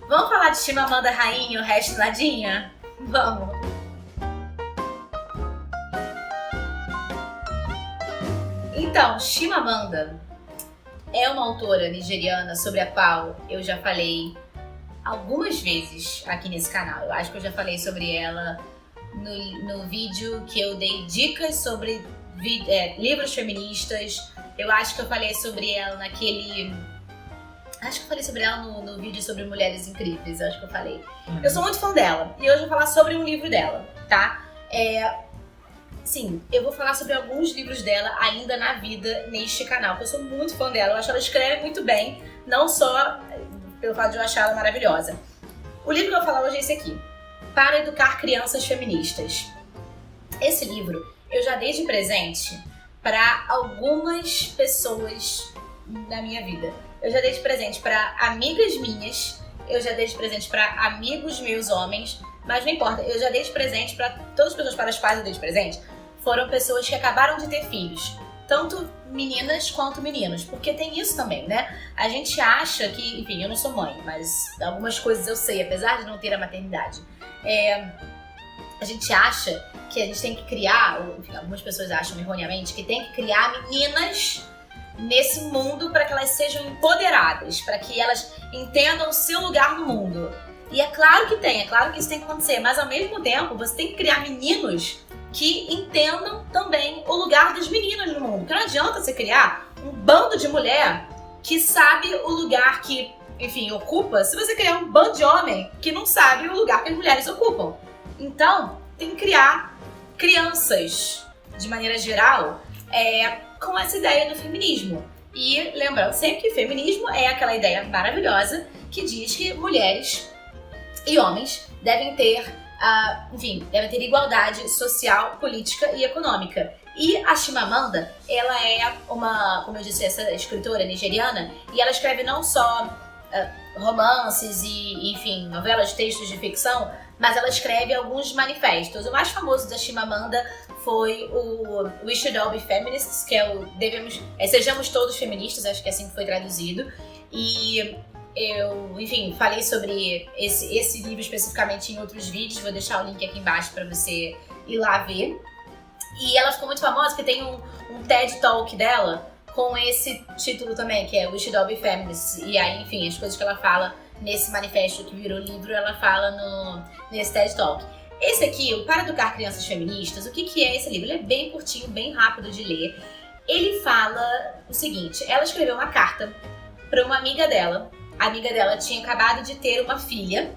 Vamos falar de Chimamanda Rainha, o resto nadinha? Vamos! Então, Chimamanda é uma autora nigeriana sobre a qual eu já falei algumas vezes aqui nesse canal. Eu acho que eu já falei sobre ela no vídeo que eu dei dicas sobre livros feministas. Eu acho que eu falei sobre ela Acho que eu falei sobre ela no vídeo sobre mulheres incríveis, acho que eu falei. Eu sou muito fã dela e hoje eu vou falar sobre um livro dela, tá? Sim, eu vou falar sobre alguns livros dela ainda na vida neste canal, porque eu sou muito fã dela. Eu acho que ela escreve muito bem, não só pelo fato de eu achar ela maravilhosa. O livro que eu vou falar hoje é esse aqui, Para Educar Crianças Feministas. Esse livro eu já dei de presente para algumas pessoas na minha vida. Eu já dei de presente para amigas minhas, eu já dei de presente para amigos meus homens, mas não importa, eu já dei de presente para todas as pessoas para as quais eu dei de presente, foram pessoas que acabaram de ter filhos, tanto meninas quanto meninos, porque tem isso também, né? A gente acha que, enfim, eu não sou mãe, mas algumas coisas eu sei, apesar de não ter a maternidade. A gente acha que a gente tem que criar, ou enfim, algumas pessoas acham erroneamente, que tem que criar meninas nesse mundo para que elas sejam empoderadas, para que elas entendam o seu lugar no mundo. E é claro que tem, é claro que isso tem que acontecer, mas ao mesmo tempo você tem que criar meninos que entendam também o lugar das meninas no mundo. Porque não adianta você criar um bando de mulher que sabe o lugar que, enfim, ocupa, se você criar um bando de homem que não sabe o lugar que as mulheres ocupam. Então, tem que criar crianças, de maneira geral, com essa ideia do feminismo. E lembrando sempre que feminismo é aquela ideia maravilhosa que diz que mulheres e homens devem ter, devem ter igualdade social, política e econômica. E a Chimamanda, ela é como eu disse, essa escritora nigeriana, e ela escreve não só romances e, enfim, novelas, textos de ficção, mas ela escreve alguns manifestos. O mais famoso da Chimamanda foi o We Should All Be Feminists, que é o Sejamos Todos Feministas, acho que é assim que foi traduzido. E eu, enfim, falei sobre esse livro especificamente em outros vídeos, vou deixar o link aqui embaixo para você ir lá ver. E ela ficou muito famosa porque tem um TED Talk dela com esse título também, que é We Should All Be Feminists. E aí, enfim, as coisas que ela fala nesse manifesto que virou livro, ela fala nesse TED Talk. Esse aqui, o Para Educar Crianças Feministas, o que é esse livro? Ele é bem curtinho, bem rápido de ler. Ele fala o seguinte: ela escreveu uma carta para uma amiga dela. A amiga dela tinha acabado de ter uma filha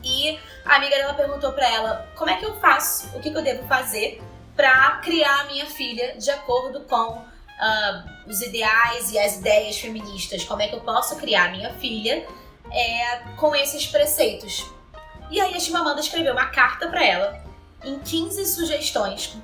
e a amiga dela perguntou para ela: como é que eu faço? O que eu devo fazer para criar a minha filha de acordo com os ideais e as ideias feministas? Como é que eu posso criar a minha filha com esses preceitos? E aí a Chimamanda escreveu uma carta para ela com 15 sugestões,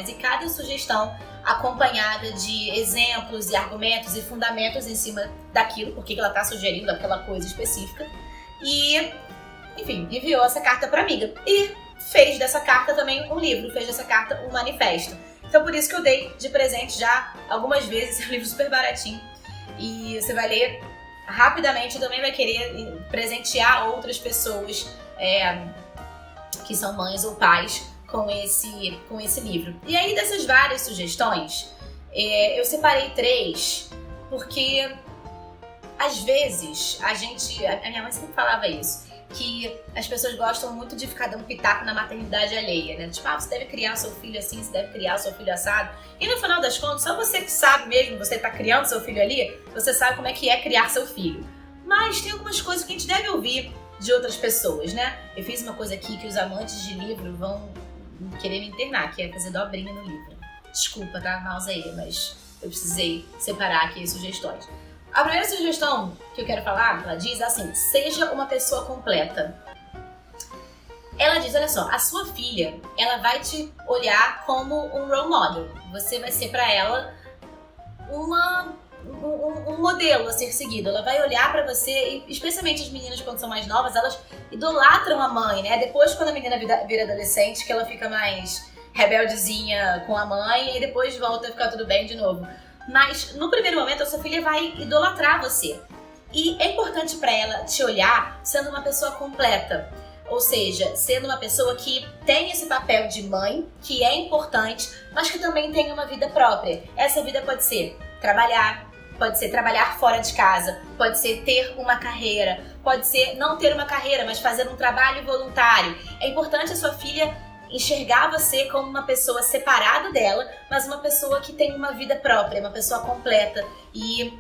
e cada sugestão acompanhada de exemplos e argumentos e fundamentos em cima daquilo, porque ela está sugerindo aquela coisa específica. E, enfim, enviou essa carta para a amiga. E fez dessa carta também um livro, fez dessa carta um manifesto. Então por isso que eu dei de presente já algumas vezes, é um livro super baratinho. E você vai ler rapidamente e também vai querer presentear outras pessoas que são mães ou pais com esse livro. E aí, dessas várias sugestões, eu separei 3, porque às vezes a minha mãe sempre falava isso, que as pessoas gostam muito de ficar dando pitaco na maternidade alheia, né? Tipo, você deve criar seu filho assim, você deve criar seu filho assado. E no final das contas, só você que sabe mesmo, você tá criando seu filho ali, você sabe como é que é criar seu filho. Mas tem algumas coisas que a gente deve ouvir de outras pessoas, né? Eu fiz uma coisa aqui que os amantes de livro vão querer me internar, que é fazer dobrinha no livro. Desculpa, tá? Mouse aí, mas eu precisei separar aqui as sugestões. A primeira sugestão que eu quero falar, ela diz assim: seja uma pessoa completa. Ela diz, olha só, a sua filha, ela vai te olhar como um role model. Você vai ser pra ela um modelo a ser seguido. Ela vai olhar pra você, e especialmente as meninas quando são mais novas, elas idolatram a mãe, né? Depois, quando a menina vira adolescente, que ela fica mais rebeldezinha com a mãe, e depois volta a ficar tudo bem de novo. Mas no primeiro momento a sua filha vai idolatrar você. E é importante para ela te olhar sendo uma pessoa completa. Ou seja, sendo uma pessoa que tem esse papel de mãe, que é importante, mas que também tem uma vida própria. Essa vida pode ser trabalhar, pode ser trabalhar fora de casa, pode ser ter uma carreira, pode ser não ter uma carreira, mas fazer um trabalho voluntário. É importante a sua filha enxergar você como uma pessoa separada dela, mas uma pessoa que tem uma vida própria, uma pessoa completa e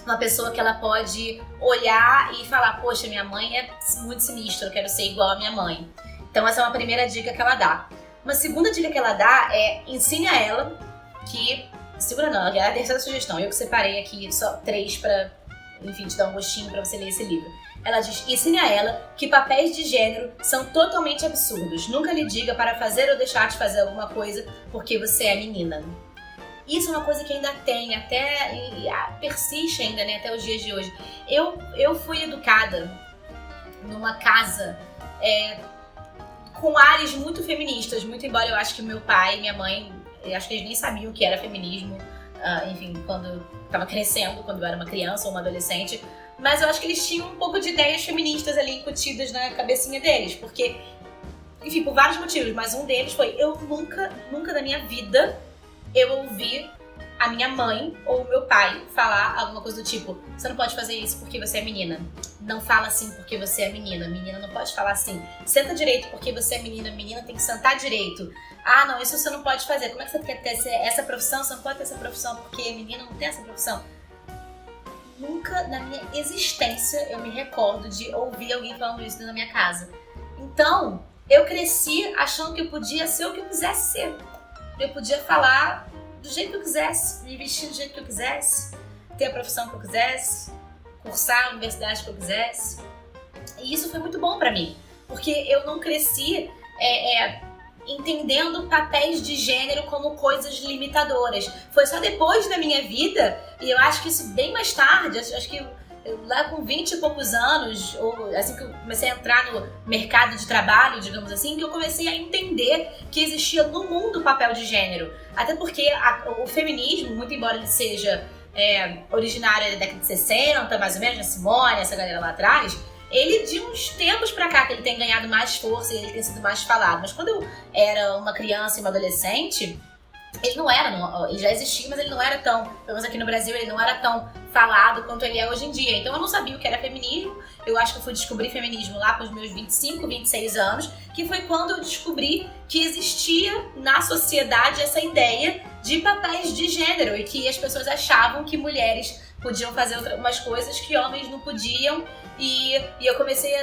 uma pessoa que ela pode olhar e falar, poxa, minha mãe é muito sinistra, eu quero ser igual a minha mãe. Então essa é uma primeira dica que ela dá. Uma segunda dica que ela dá é ensine a ela que... Segunda não, é a terceira sugestão. Eu que separei aqui só 3 pra, enfim, te dar um gostinho pra você ler esse livro. Ela diz, ensine a ela que papéis de gênero são totalmente absurdos. Nunca lhe diga para fazer ou deixar de fazer alguma coisa porque você é menina. Isso é uma coisa que ainda tem, persiste ainda, né, até os dias de hoje. Eu fui educada numa casa com áreas muito feministas, muito embora eu acho que meu pai e minha mãe, eu acho que eles nem sabiam o que era feminismo, enfim, quando eu estava crescendo, quando eu era uma criança ou uma adolescente, mas eu acho que eles tinham um pouco de ideias feministas ali incutidas na cabecinha deles, porque, enfim, por vários motivos, mas um deles foi, eu nunca na minha vida eu ouvi a minha mãe ou o meu pai falar alguma coisa do tipo, você não pode fazer isso porque você é menina. Não fala assim porque você é menina. Menina não pode falar assim. Senta direito porque você é menina. Menina tem que sentar direito. Ah, não, isso você não pode fazer. Como é que você quer ter essa profissão? Você não pode ter essa profissão porque menina não tem essa profissão. Nunca na minha existência eu me recordo de ouvir alguém falando isso na minha casa. Então, eu cresci achando que eu podia ser o que eu quisesse ser. Eu podia falar do jeito que eu quisesse, me vestir do jeito que eu quisesse, ter a profissão que eu quisesse, cursar a universidade que eu quisesse. E isso foi muito bom pra mim, porque eu não cresci entendendo papéis de gênero como coisas limitadoras. Foi só depois da minha vida, e eu acho que isso bem mais tarde, acho que lá com 20 e poucos anos, ou assim que eu comecei a entrar no mercado de trabalho, digamos assim, que eu comecei a entender que existia no mundo o papel de gênero. Até porque o feminismo, muito embora ele seja originário da década de 60, mais ou menos, a Simone, essa galera lá atrás, ele de uns tempos pra cá que ele tem ganhado mais força e ele tem sido mais falado. Mas quando eu era uma criança e uma adolescente, ele não era, ele já existia, mas ele não era tão, pelo menos aqui no Brasil, ele não era tão falado quanto ele é hoje em dia. Então eu não sabia o que era feminismo, eu acho que eu fui descobrir feminismo lá para os meus 25, 26 anos, que foi quando eu descobri que existia na sociedade essa ideia de papéis de gênero e que as pessoas achavam que mulheres podiam fazer umas coisas que homens não podiam. E eu comecei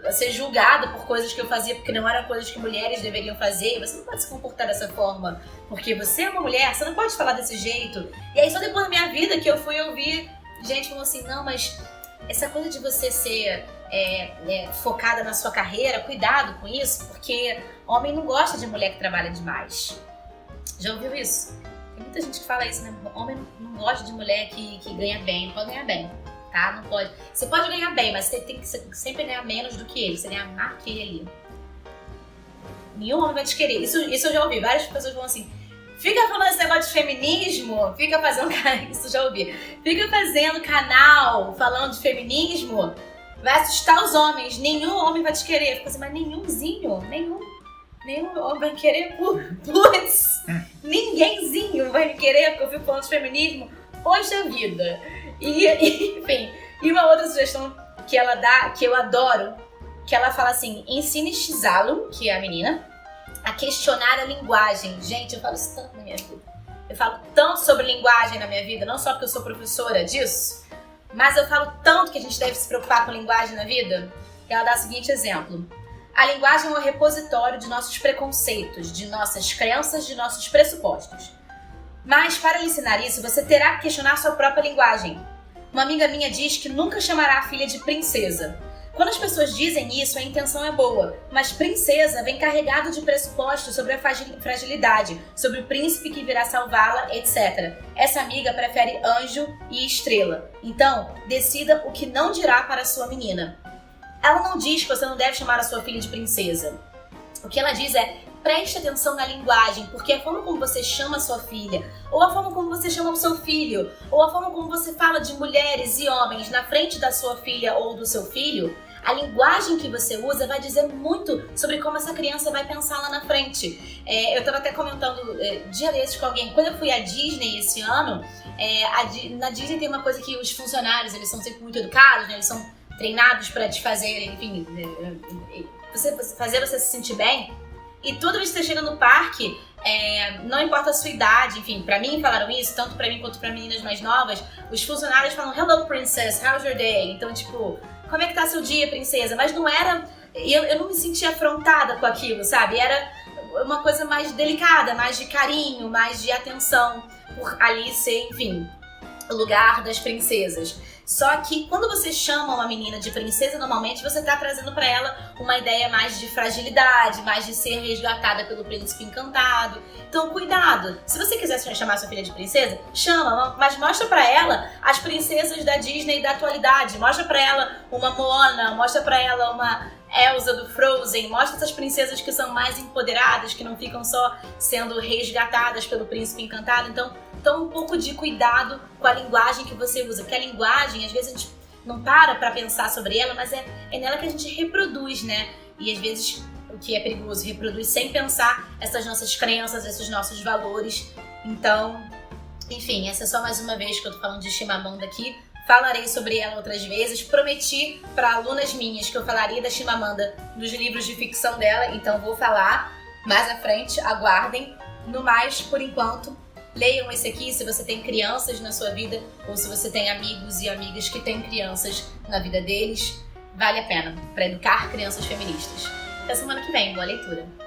a ser julgada por coisas que eu fazia porque não eram coisas que mulheres deveriam fazer. Você não pode se comportar dessa forma porque você é uma mulher, você não pode falar desse jeito. E aí só depois da minha vida que eu fui ouvir gente falando assim, não, mas essa coisa de você ser focada na sua carreira, cuidado com isso, porque homem não gosta de mulher que trabalha demais. Já ouviu isso? Tem muita gente que fala isso, né? Homem não gosta de mulher que ganha bem, não pode ganhar bem. Tá? Não pode. Você pode ganhar bem, mas você tem que sempre ganhar menos do que ele. Você ganha mais que ele. Nenhum homem vai te querer. Isso eu já ouvi. Várias pessoas falam assim, fica falando esse negócio de feminismo, fica fazendo... Isso eu já ouvi. Fica fazendo canal falando de feminismo, vai assustar os homens. Nenhum homem vai te querer. Fica assim, mas nenhum homem vai me querer. Putz, ninguémzinho vai me querer porque eu fico falando de feminismo. Poxa vida. Enfim, e uma outra sugestão que ela dá, que eu adoro, que ela fala assim, ensine Shizalu, que é a menina, a questionar a linguagem. Gente, eu falo isso tanto na minha vida. Eu falo tanto sobre linguagem na minha vida, não só porque eu sou professora disso, mas eu falo tanto que a gente deve se preocupar com linguagem na vida. Ela dá o seguinte exemplo. A linguagem é um repositório de nossos preconceitos, de nossas crenças, de nossos pressupostos. Mas, para lhe ensinar isso, você terá que questionar sua própria linguagem. Uma amiga minha diz que nunca chamará a filha de princesa. Quando as pessoas dizem isso, a intenção é boa, mas princesa vem carregado de pressupostos sobre a fragilidade, sobre o príncipe que virá salvá-la, etc. Essa amiga prefere anjo e estrela. Então, decida o que não dirá para a sua menina. Ela não diz que você não deve chamar a sua filha de princesa. O que ela diz é, preste atenção na linguagem, porque a forma como você chama a sua filha, ou a forma como você chama o seu filho, ou a forma como você fala de mulheres e homens na frente da sua filha ou do seu filho, a linguagem que você usa vai dizer muito sobre como essa criança vai pensar lá na frente. Eu estava até comentando dia desses com alguém, quando eu fui à Disney esse ano, na Disney tem uma coisa que os funcionários, eles são sempre muito educados, né? Eles são treinados para te fazerem, enfim, fazer você se sentir bem. E toda vez que você chega no parque, não importa a sua idade, enfim, pra mim falaram isso, tanto pra mim quanto pra meninas mais novas, os funcionários falam, hello princess, how's your day? Então, tipo, como é que tá seu dia, princesa? Mas não era, eu não me sentia afrontada com aquilo, sabe? Era uma coisa mais delicada, mais de carinho, mais de atenção, por ali ser, enfim, o lugar das princesas. Só que quando você chama uma menina de princesa, normalmente você tá trazendo pra ela uma ideia mais de fragilidade, mais de ser resgatada pelo príncipe encantado. Então, cuidado. Se você quiser chamar sua filha de princesa, chama, mas mostra pra ela as princesas da Disney da atualidade. Mostra pra ela uma Moana, mostra pra ela uma Elsa do Frozen, mostra essas princesas que são mais empoderadas, que não ficam só sendo resgatadas pelo príncipe encantado. Então um pouco de cuidado com a linguagem que você usa, porque a linguagem, às vezes a gente não para pra pensar sobre ela, mas é nela que a gente reproduz, né? E às vezes o que é perigoso, reproduz sem pensar essas nossas crenças, esses nossos valores. Então, enfim, essa é só mais uma vez que eu tô falando de Chimamanda aqui. Falarei sobre ela outras vezes. Prometi para alunas minhas que eu falaria da Chimamanda nos livros de ficção dela, então vou falar mais à frente, aguardem. No mais, por enquanto, leiam esse aqui se você tem crianças na sua vida ou se você tem amigos e amigas que têm crianças na vida deles. Vale a pena para educar crianças feministas. Até semana que vem. Boa leitura!